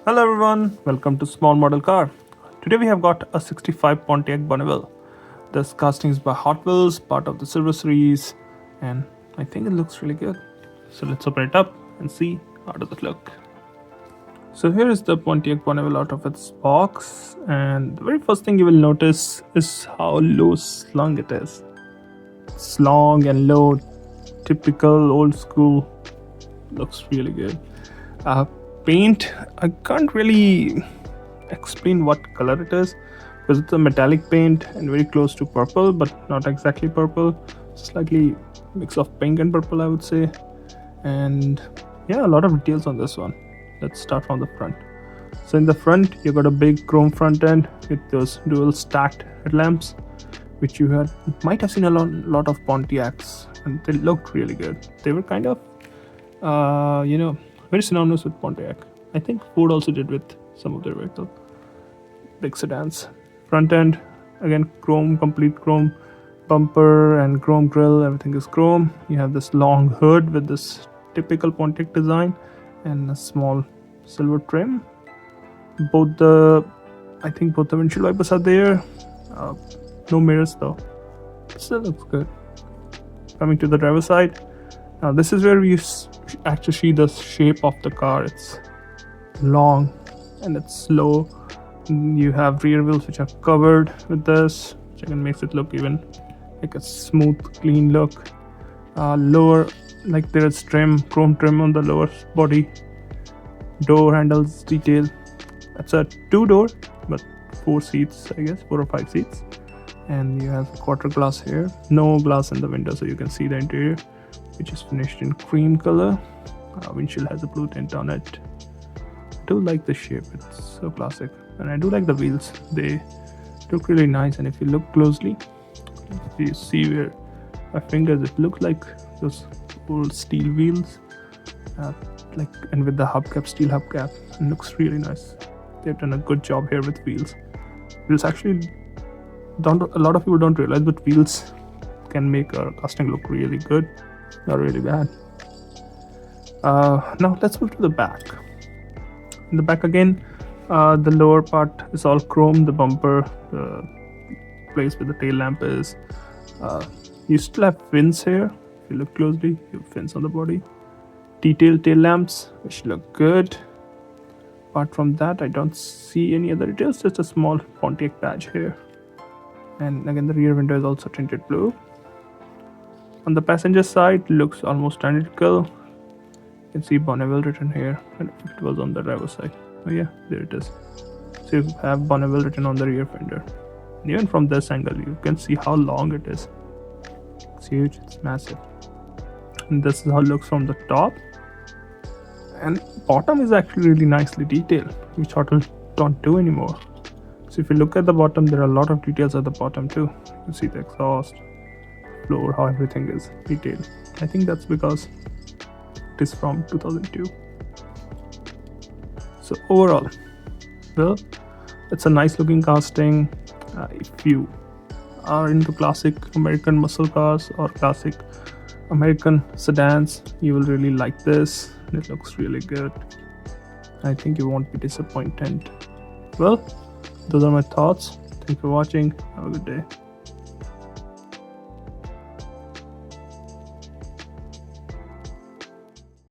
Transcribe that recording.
Hello everyone, welcome to Small Model Car. Today we have got a 65 Pontiac Bonneville. This casting is by Hotwheels, part of the Silver Series, and I think it looks really good. So let's open it up and see how does it look. So here is the Pontiac Bonneville out of its box, and the very first thing you will notice is how low slung it is. It's long and low, typical old school. Looks really good. Paint, I can't really explain what color it is because it's a metallic paint and very close to purple, but not exactly purple. Slightly mix of pink and purple, I would say. And yeah, a lot of details on this one. Let's start from the front. So in the front, you got a big chrome front end with those dual stacked headlamps, which you might have seen a lot of Pontiacs, and they looked really good. They were kind of very synonymous with Pontiac. I think Ford also did with some of their vehicles. Big sedans. Front end, again chrome, complete chrome bumper and chrome grille, everything is chrome. You have this long hood with this typical Pontiac design and a small silver trim. I think both the windshield wipers are there. No mirrors though. Still looks good. Coming to the driver's side. Now this is where we actually see the shape of the car. It's long and it's low. You have rear wheels which are covered with this, which again makes it look even like a smooth, clean look. Lower, like there's chrome trim on the lower body. Door handles detail. That's a 2-door, but 4 seats, I guess, 4 or 5 seats. And you have a quarter glass here. No glass in the window, so you can see the interior, which is finished in cream color. Windshield has a blue tint on it. I do like the shape, it's so classic. And I do like the wheels, they look really nice. And if you look closely, if you see where my fingers, it looks like those old steel wheels, and with the hubcap, steel hubcap, it looks really nice. They've done a good job here with wheels. Wheels actually a lot of people don't realize, but wheels can make a casting look really good, not really bad. Now let's move to the back. In the back again, the lower part is all chrome. The bumper, the place where the tail lamp is. You still have fins here. If you look closely, you have fins on the body. Detailed tail lamps, which look good. Apart from that, I don't see any other details. Just a small Pontiac badge here. And again, the rear window is also tinted blue. On the passenger side, looks almost identical. You can see Bonneville written here, and it was on the driver's side. Oh yeah, there it is. So you have Bonneville written on the rear fender. And even from this angle, you can see how long it is. It's huge, it's massive. And this is how it looks from the top. And bottom is actually really nicely detailed, which Hotwheels don't do anymore. So if you look at the bottom, there are a lot of details at the bottom too. You can see the exhaust, floor, how everything is detailed. I think that's because it is from 2002. So overall, well, it's a nice looking casting. If you are into classic American muscle cars or classic American sedans, you will really like this. It looks really good. I think you won't be disappointed. Well, those are my thoughts. Thank you for watching. Have a good day.